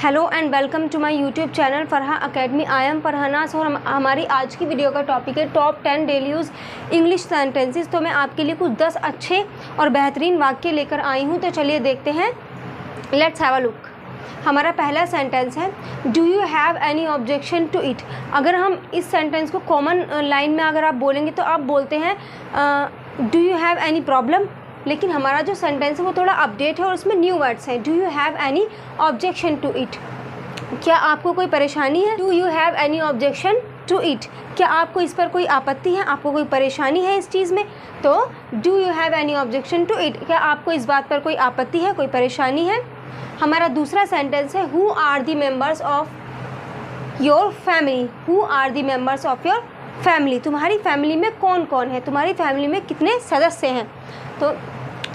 Hello and welcome to my YouTube channel Farha academy. I am Farhanas और हमारी आज की वीडियो का टॉपिक है top 10 daily use English sentences. तो मैं आपके लिए कुछ 10 अच्छे और बेहतरीन वाक्य लेकर आई हूँ। तो चलिए देखते हैं, लेट्स हैव अ लुक। हमारा पहला सेंटेंस है, do you have any objection to it. अगर हम इस सेंटेंस को कॉमन लाइन में अगर आप बोलेंगे तो आप बोलते हैं do you have any problem, लेकिन हमारा जो सेंटेंस है वो थोड़ा अपडेट है और उसमें न्यू वर्ड्स हैं। Do you have any objection to it, क्या आपको कोई परेशानी है। Do you have any objection to it, क्या आपको इस पर कोई आपत्ति है, आपको कोई परेशानी है इस चीज़ में। तो do you have any objection to it, क्या आपको इस बात पर कोई आपत्ति है, कोई परेशानी है। हमारा दूसरा सेंटेंस है, who are the members of your family. Who are the members of your family, तुम्हारी फैमिली में कौन कौन है, तुम्हारी फैमिली में कितने सदस्य हैं। तो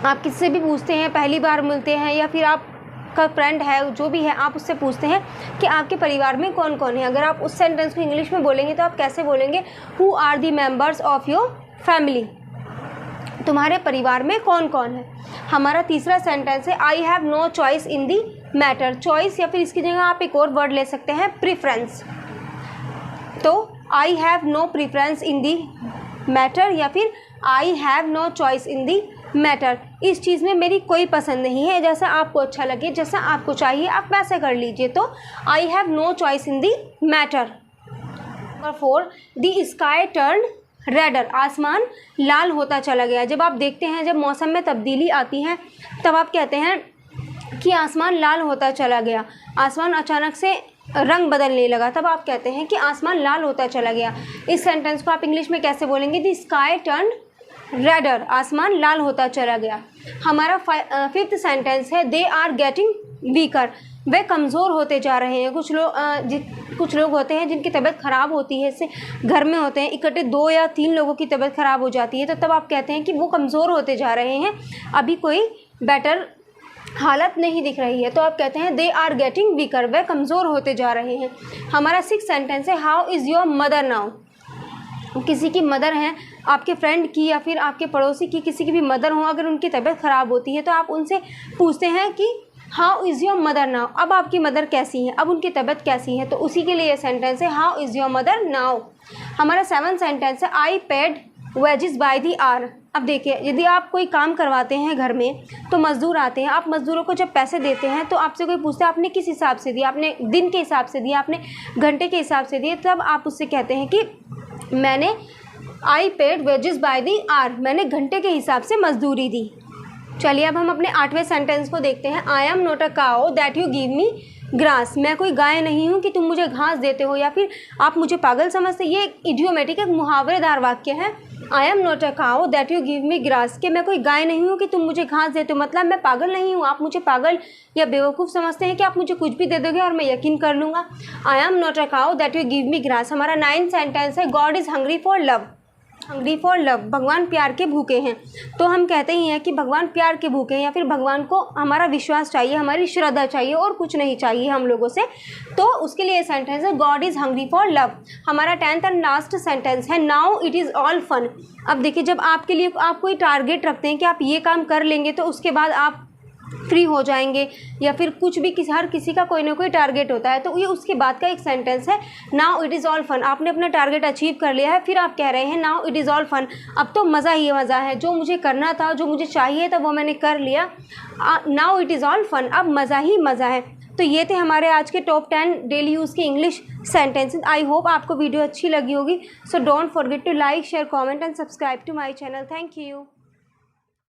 आप किससे भी पूछते हैं, पहली बार मिलते हैं या फिर आपका फ्रेंड है, जो भी है, आप उससे पूछते हैं कि आपके परिवार में कौन कौन है। अगर आप उस सेंटेंस को इंग्लिश में बोलेंगे तो आप कैसे बोलेंगे, who are the members of your family, तुम्हारे परिवार में कौन कौन है। हमारा तीसरा सेंटेंस है, I have no choice in the matter. Choice या फिर इसकी जगह आप एक और वर्ड ले सकते हैं, प्रीफ्रेंस। तो I have no preference in the matter या फिर I have no choice in the matter, इस चीज़ में मेरी कोई पसंद नहीं है, जैसा आपको अच्छा लगे, जैसा आपको चाहिए आप वैसे कर लीजिए। तो I have no choice in the matter. Number 4, the sky turn redder. आसमान लाल होता चला गया। जब आप देखते हैं, जब मौसम में तब्दीली आती है तब आप कहते हैं कि आसमान लाल होता चला गया, आसमान अचानक से रंग बदलने लगा, तब आप कहते हैं कि आसमान लाल होता चला गया। इस सेंटेंस को आप इंग्लिश में कैसे बोलेंगे, द स्काई टर्न रेडर, आसमान लाल होता चला गया। हमारा फिफ्थ सेंटेंस है, दे आर गेटिंग वीकर। वे कमज़ोर होते जा रहे हैं। कुछ लोग होते हैं जिनकी तबीयत ख़राब होती है, इससे घर में होते हैं इकट्ठे 2 या 3 लोगों की तबीयत ख़राब हो जाती है, तो तब आप कहते हैं कि वो कमज़ोर होते जा रहे हैं, अभी कोई बेटर हालत नहीं दिख रही है। तो आप कहते हैं दे आर गेटिंग वीकर, वे कमज़ोर होते जा रहे हैं। हमारा सिक्स्थ सेंटेंस है, how is your mother now. किसी की मदर हैं, आपके फ्रेंड की या फिर आपके पड़ोसी की, किसी की भी मदर हो, अगर उनकी तबीयत ख़राब होती है तो आप उनसे पूछते हैं कि how is your mother now, अब आपकी मदर कैसी है, अब उनकी तबीयत कैसी है। तो उसी के लिए ये सेंटेंस है, how is your mother now. हमारा 7th सेंटेंस है, I paid wages by the hour. अब देखिए, यदि आप कोई काम करवाते हैं घर में तो मज़दूर आते हैं, आप मज़दूरों को जब पैसे देते हैं तो आपसे कोई पूछता है आपने किस हिसाब से दिया, आपने दिन के हिसाब से दिया, आपने घंटे के हिसाब से दिए, तब आप उससे कहते हैं कि मैंने I paid wages by the hour, मैंने घंटे के हिसाब से मजदूरी दी। चलिए अब हम अपने 8वें सेंटेंस को देखते हैं, I am not a cow that you give me grass. मैं कोई गाय नहीं हूँ कि तुम मुझे घास देते हो या फिर आप मुझे पागल समझते। ये एक इडियोमेटिक, एक मुहावरेदार वाक्य है, I am not a cow that you give me grass, कि मैं कोई गाय नहीं हूँ कि तुम मुझे घास देते हो, मतलब मैं पागल नहीं हूँ, आप मुझे पागल या बेवकूफ़ समझते हैं कि आप मुझे कुछ भी दे दोगे और मैं यकीन कर लूँगा। I am not a cow that you give me grass. हमारा 9th सेंटेंस है, God is hungry for love. Hungry for love, भगवान प्यार के भूखे हैं। तो हम कहते ही हैं कि भगवान प्यार के भूखे हैं या फिर भगवान को हमारा विश्वास चाहिए, हमारी श्रद्धा चाहिए और कुछ नहीं चाहिए हम लोगों से। तो उसके लिए सेंटेंस है, God is hungry for love. हमारा 10th एंड लास्ट सेंटेंस है, now it is all fun. अब देखिए, जब आपके लिए आप कोई टारगेट रखते हैं कि आप ये काम कर लेंगे तो उसके बाद आप फ्री हो जाएंगे, या फिर कुछ भी हर किसी का कोई ना कोई टारगेट होता है, तो ये उसके बाद का एक सेंटेंस है, now it is all fun. आपने अपना टारगेट अचीव कर लिया है, फिर आप कह रहे हैं now it is all fun, अब तो मज़ा ही मज़ा है, जो मुझे करना था, जो मुझे चाहिए था वो मैंने कर लिया, now it is all fun, अब मज़ा ही मज़ा है। तो ये थे हमारे आज के टॉप 10 डेली यूज़ के इंग्लिश सेंटेंसेस। आई होप आपको वीडियो अच्छी लगी होगी। So don't forget to like, share, comment and subscribe to my channel. Thank you.